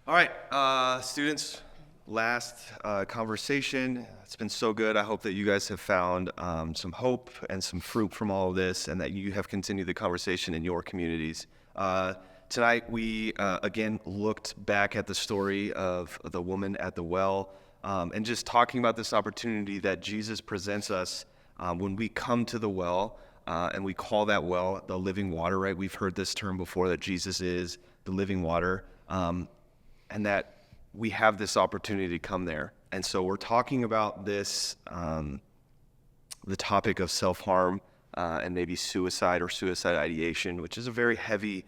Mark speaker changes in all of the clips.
Speaker 1: All right, students, last conversation. It's been so good. I hope that you guys have found some hope and some fruit from all of this, and that you have continued the conversation in your communities. Tonight, we again looked back at the story of the woman at the well, and just talking about this opportunity that Jesus presents us when we come to the well, and we call that well the living water, right? We've heard this term before, that Jesus is the living water. And that we have this opportunity to come there. And so we're talking about this, the topic of self-harm and maybe suicide or suicide ideation, which is a very heavy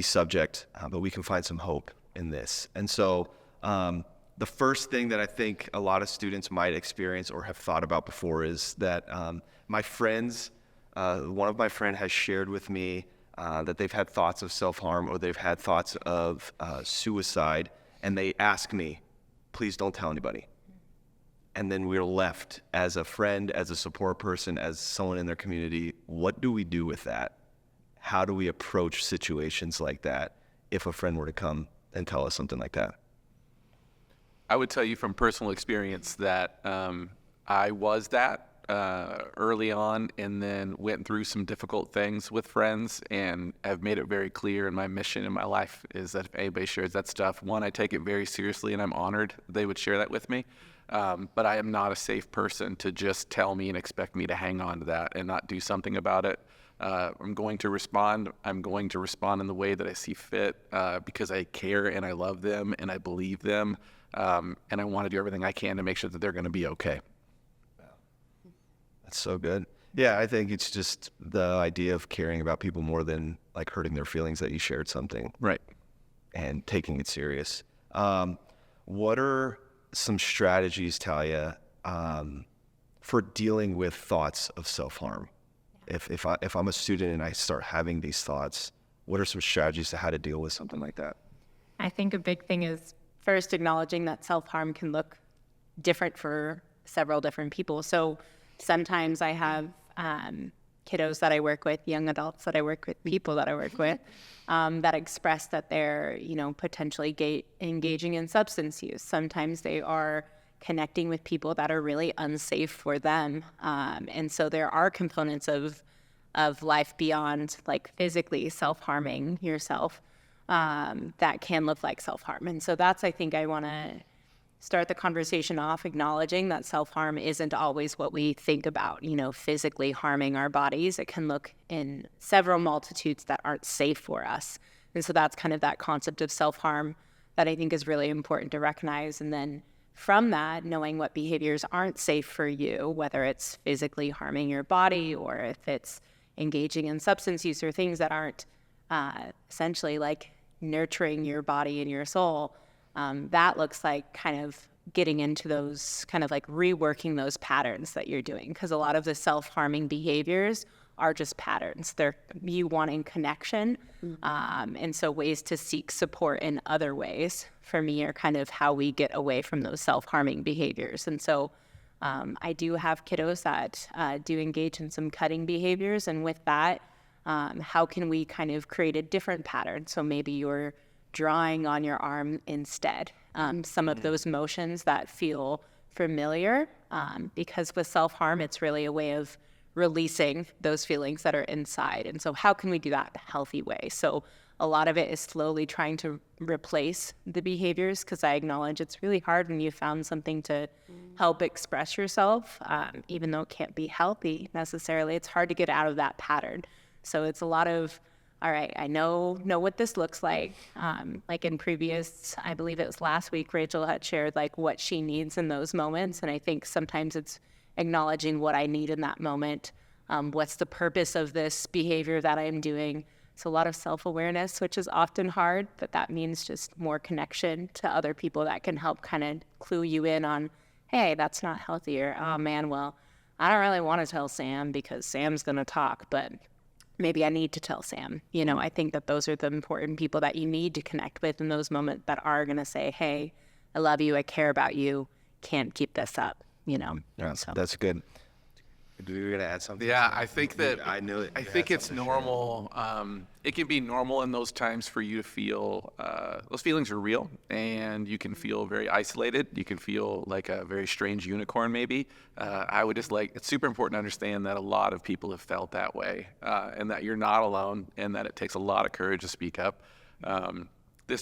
Speaker 1: subject, but we can find some hope in this. And so the first thing that I think a lot of students might experience or have thought about before is that my friends, one of my friends has shared with me that they've had thoughts of self-harm or they've had thoughts of suicide, and they ask me, please don't tell anybody. And then we're left as a friend, as a support person, as someone in their community. What do we do with that? How do we approach situations like that if a friend were to come and tell us something like that?
Speaker 2: I would tell you from personal experience that I was that early on, and then went through some difficult things with friends, and have made it very clear in my mission in my life is that if anybody shares that stuff, one, I take it very seriously, and I'm honored they would share that with me. But I am not a safe person to just tell me and expect me to hang on to that and not do something about it. I'm going to respond. I'm going to respond in the way that I see fit because I care and I love them and I believe them. And I want to do everything I can to make sure that they're going to be okay.
Speaker 1: That's so good. Yeah, I think it's just the idea of caring about people more than like hurting their feelings that you shared something.
Speaker 2: Right.
Speaker 1: And taking it serious. What are some strategies, Talia, for dealing with thoughts of self-harm? If I'm a student and I start having these thoughts, what are some strategies to how to deal with something like that?
Speaker 3: I think a big thing is first acknowledging that self-harm can look different for several different people. So sometimes I have kiddos that I work with, young adults that I work with, people that I work with, that express that they're, potentially engaging in substance use. Sometimes they are connecting with people that are really unsafe for them. And so there are components of life beyond like physically self-harming yourself that can look like self-harm. And so that's, I think I want to start the conversation off acknowledging that self-harm isn't always what we think about, physically harming our bodies. It can look in several multitudes that aren't safe for us. And so that's kind of that concept of self-harm that I think is really important to recognize. And then from that, knowing what behaviors aren't safe for you, whether it's physically harming your body or if it's engaging in substance use or things that aren't essentially like nurturing your body and your soul. That looks like kind of getting into those, kind of like reworking those patterns that you're doing. Because a lot of the self-harming behaviors are just patterns. They're you wanting connection. And so ways to seek support in other ways, for me, are kind of how we get away from those self-harming behaviors. And so I do have kiddos that do engage in some cutting behaviors. And with that, how can we kind of create a different pattern? So maybe you're drawing on your arm instead. Some of those motions that feel familiar, because with self-harm, it's really a way of releasing those feelings that are inside. And so how can we do that in a healthy way? So a lot of it is slowly trying to replace the behaviors, because I acknowledge it's really hard when you found something to help express yourself, even though it can't be healthy necessarily. It's hard to get out of that pattern. So it's a lot of, all right, I know what this looks like. Like in previous, I believe it was last week, Rachel had shared like what she needs in those moments. And I think sometimes it's acknowledging what I need in that moment. What's the purpose of this behavior that I'm doing? It's a lot of self-awareness, which is often hard, but that means just more connection to other people that can help kind of clue you in on, hey, that's not healthy, or, oh man, well, I don't really want to tell Sam because Sam's going to talk, but maybe I need to tell Sam. I think that those are the important people that you need to connect with in those moments that are going to say, hey, I love you, I care about you, can't keep this up,
Speaker 1: Yeah,
Speaker 3: So.
Speaker 1: that's good. You're gonna add something?
Speaker 2: Yeah, I think that
Speaker 1: I know that
Speaker 2: I
Speaker 1: you had
Speaker 2: think it's
Speaker 1: something to share.
Speaker 2: normal. It can be normal in those times for you to feel those feelings are real, and you can feel very isolated. You can feel like a very strange unicorn, maybe. I would just it's super important to understand that a lot of people have felt that way, and that you're not alone, and that it takes a lot of courage to speak up.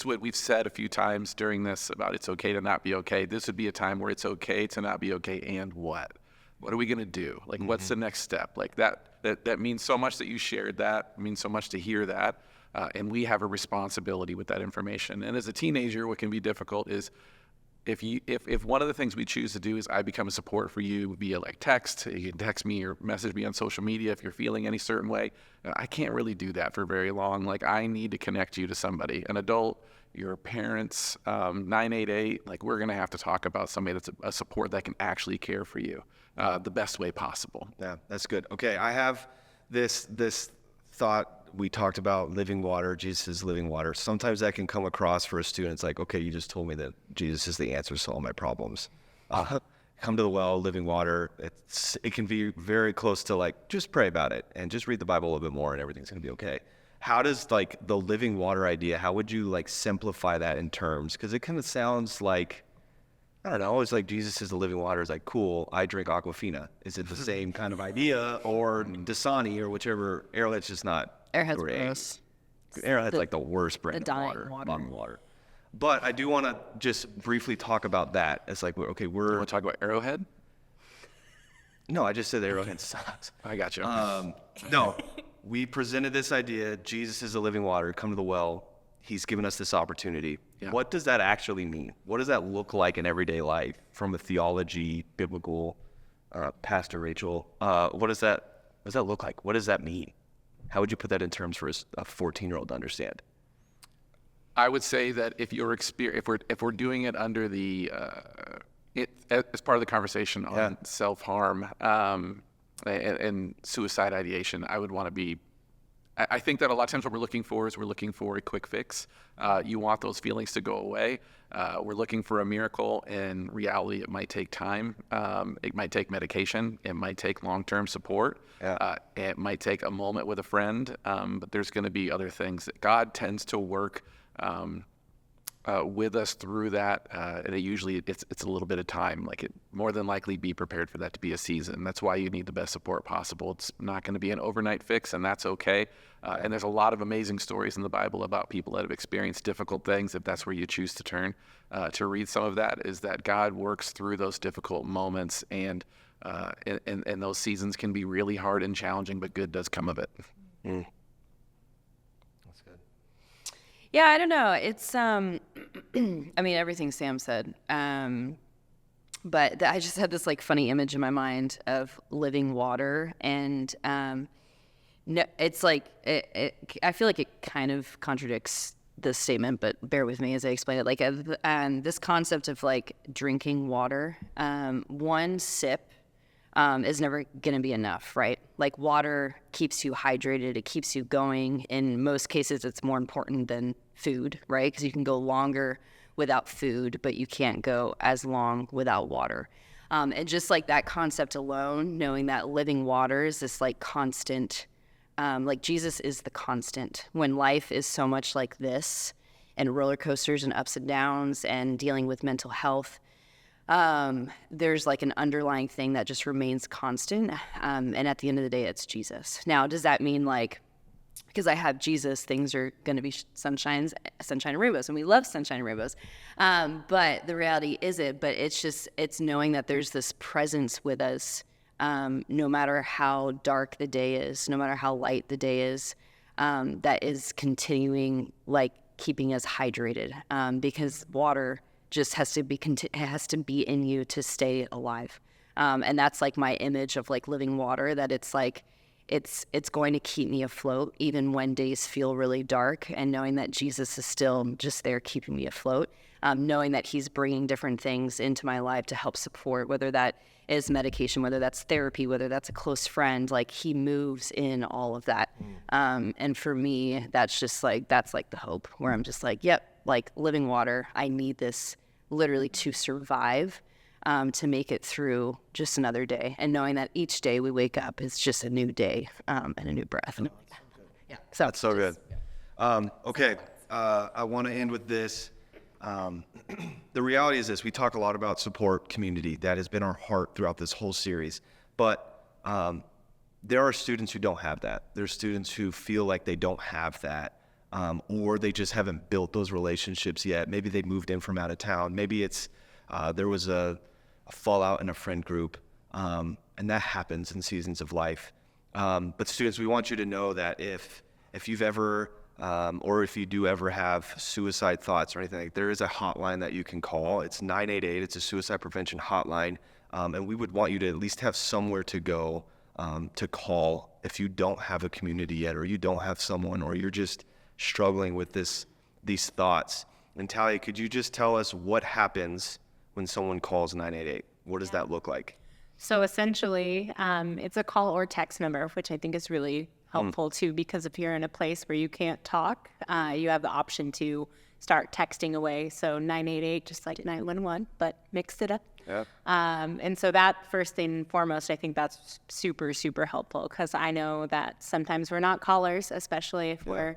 Speaker 2: We've said a few times during this about it's okay to not be okay. This would be a time where it's okay to not be okay, and what? What are we going to do? Like, what's the next step? Like that means so much that you shared that. It means so much to hear that. And we have a responsibility with that information. And as a teenager, what can be difficult is if one of the things we choose to do is I become a support for you via like text, you can text me or message me on social media if you're feeling any certain way. I can't really do that for very long. Like, I need to connect you to somebody, an adult, your parents, 988. Like, we're going to have to talk about somebody that's a support that can actually care for you the best way possible.
Speaker 1: Yeah, that's good. Okay, I have this thought. We talked about living water. Jesus is living water. Sometimes that can come across for a student. It's like, okay, you just told me that Jesus is the answer to all my problems. Come to the well, living water. It can be very close to like, just pray about it and just read the Bible a little bit more and everything's going to be okay. How does like the living water idea, how would you like simplify that in terms? Because it kind of sounds like, I don't know, it's like Jesus is the living water. It's like, cool, I drink Aquafina. Is it the same kind of idea, or Dasani or whichever? Arrowhead's just not
Speaker 3: Airhead's
Speaker 1: great.
Speaker 3: gross.
Speaker 1: Arrowhead's like the worst brand
Speaker 3: the
Speaker 1: of
Speaker 3: dying
Speaker 1: water, bottled water. But I do want to just briefly talk about that. It's like, okay,
Speaker 2: You want to talk about Arrowhead?
Speaker 1: no, I just said Arrowhead sucks.
Speaker 2: I got you.
Speaker 1: No, we presented this idea. Jesus is the living water. Come to the well. He's given us this opportunity.
Speaker 2: Yeah.
Speaker 1: What does that actually mean? What does that look like in everyday life from a theology, biblical, Pastor Rachel? What does that look like? What does that mean? How would you put that in terms for a 14-year-old to understand?
Speaker 2: I would say that if we're doing it under the as part of the conversation on self-harm and suicide ideation, I would want to be. I think that a lot of times what we're looking for is a quick fix. You want those feelings to go away. We're looking for a miracle. In reality, it might take time. It might take medication. It might take long-term support. It might take a moment with a friend. But there's going to be other things that God tends to work with us through that, and it's a little bit of time. Like, it more than likely be prepared for that to be a season. That's why you need the best support possible. It's not going to be an overnight fix, and that's okay. And there's a lot of amazing stories in the Bible about people that have experienced difficult things. If that's where you choose to turn to read some of that, is that God works through those difficult moments, and those seasons can be really hard and challenging, but good does come of it.
Speaker 1: That's good.
Speaker 4: Yeah, I don't know. It's, I mean, everything Sam said. But I just had this like funny image in my mind of living water, and no, it's like I feel like it kind of contradicts the statement, but bear with me as I explain it. Like this concept of like drinking water, one sip is never going to be enough, right? Like, water keeps you hydrated. It keeps you going. In most cases, it's more important than food, right? Because you can go longer without food, but you can't go as long without water. And just like that concept alone, knowing that living water is this like constant, like Jesus is the constant. When life is so much like this, and roller coasters and ups and downs and dealing with mental health, there's like an underlying thing that just remains constant. And at the end of the day, it's Jesus. Now, does that mean like, because I have Jesus, things are going to be sunshine and rainbows, and we love sunshine and rainbows. But the reality isn't, but it's knowing that there's this presence with us, no matter how dark the day is, no matter how light the day is, that is continuing, like, keeping us hydrated, because water just has to be in you to stay alive. And that's like my image of like living water, that it's like, it's going to keep me afloat even when days feel really dark, and knowing that Jesus is still just there keeping me afloat, knowing that he's bringing different things into my life to help support, whether that is medication, whether that's therapy, whether that's a close friend, like he moves in all of that. And for me, that's like the hope, where I'm just like, yep, like living water, I need this literally to survive. to make it through just another day, and knowing that each day we wake up is just a new day and a new breath. Yeah, so
Speaker 1: That's so good. Okay, I want to end with this. The reality is this: we talk a lot about support community. That has been our heart throughout this whole series. But there are students who don't have that. There's students who feel like they don't have that, or they just haven't built those relationships yet. Maybe they moved in from out of town. Maybe it's there was a fallout in a friend group, and that happens in seasons of life. But students, we want you to know that if you've ever or if you do ever have suicide thoughts or anything, there is a hotline that you can call. It's 988. It's a suicide prevention hotline. And we would want you to at least have somewhere to go to call if you don't have a community yet, or you don't have someone, or you're just struggling with these thoughts. And Talia, could you just tell us what happens when someone calls 988? What does that look like?
Speaker 3: So essentially, it's a call or text number, which I think is really helpful too, because if you're in a place where you can't talk, you have the option to start texting away. So 988, just like 911, but mixed it up.
Speaker 1: Yeah.
Speaker 3: And so that first and foremost, I think that's super, super helpful, because I know that sometimes we're not callers, especially if we're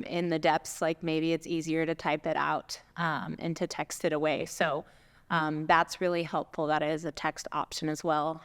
Speaker 3: in the depths. Like maybe it's easier to type it out and to text it away. So that's really helpful. That is a text option as well.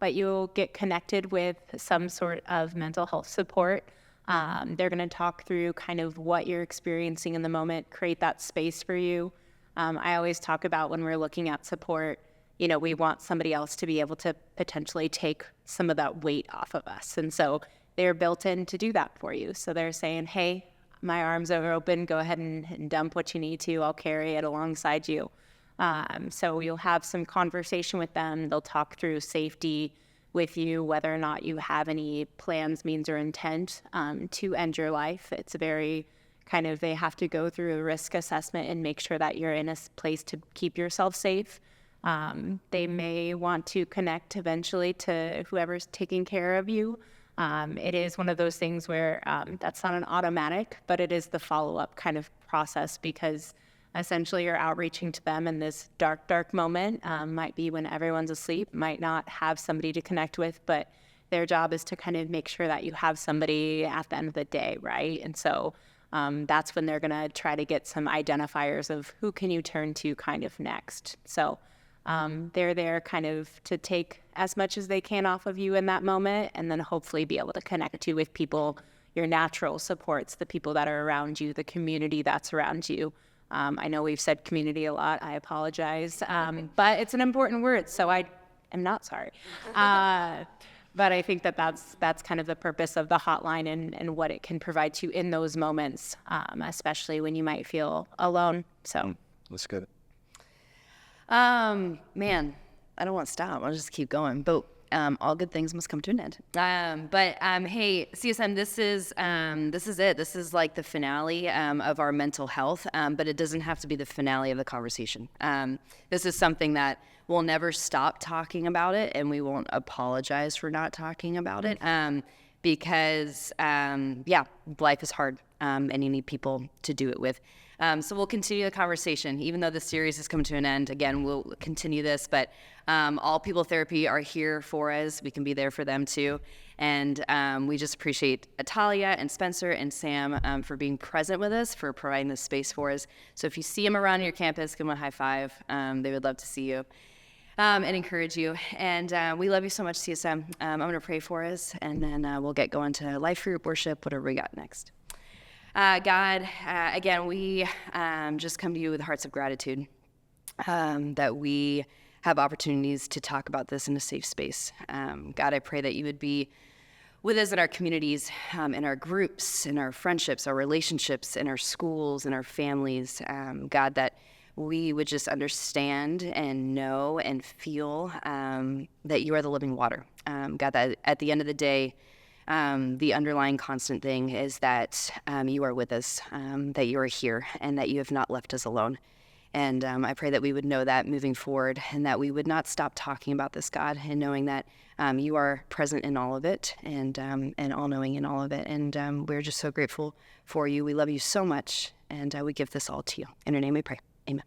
Speaker 3: But you'll get connected with some sort of mental health support. They're going to talk through kind of what you're experiencing in the moment, create that space for you. I always talk about when we're looking at support, we want somebody else to be able to potentially take some of that weight off of us. And so they're built in to do that for you. So they're saying, hey, my arms are open. Go ahead and dump what you need to. I'll carry it alongside you. So you'll have some conversation with them. They'll talk through safety with you, whether or not you have any plans, means, or intent to end your life. It's a very they have to go through a risk assessment and make sure that you're in a place to keep yourself safe. They may want to connect eventually to whoever's taking care of you. It is one of those things where that's not an automatic, but it is the follow-up kind of process, because essentially you're outreaching to them in this dark, dark moment. Might be when everyone's asleep, might not have somebody to connect with, but their job is to kind of make sure that you have somebody at the end of the day, right? And so that's when they're going to try to get some identifiers of who can you turn to kind of next. So they're there kind of to take as much as they can off of you in that moment, and then hopefully be able to connect you with people, your natural supports, the people that are around you, the community that's around you. I know we've said community a lot. I apologize. But it's an important word, so I am not sorry. But I think that's kind of the purpose of the hotline and what it can provide to you in those moments, especially when you might feel alone. So
Speaker 1: That's good.
Speaker 4: Man, I don't want to stop. I'll just keep going. But all good things must come to an end. Hey, CSM, this is it. This is like the finale of our mental health, but it doesn't have to be the finale of the conversation. This is something that we'll never stop talking about it, and we won't apologize for not talking about it, because life is hard, and you need people to do it with. So we'll continue the conversation, even though the series has come to an end. Again, we'll continue this, but all people therapy are here for us. We can be there for them too. And we just appreciate Talia and Spencer and Sam for being present with us, for providing this space for us. So if you see them around your campus, give them a high five. They would love to see you and encourage you. And we love you so much, CSM. I'm going to pray for us, and then we'll get going to life group, worship, whatever we got next. God, again, we just come to you with hearts of gratitude that we have opportunities to talk about this in a safe space. God, I pray that you would be with us in our communities, in our groups, in our friendships, our relationships, in our schools, in our families. God, that we would just understand and know and feel that you are the living water. God, that at the end of the day, the underlying constant thing is that you are with us, that you are here, and that you have not left us alone. And I pray that we would know that moving forward, and that we would not stop talking about this, God, and knowing that you are present in all of it, and all-knowing in all of it. And we're just so grateful for you. We love you so much, and we give this all to you. In your name we pray. Amen.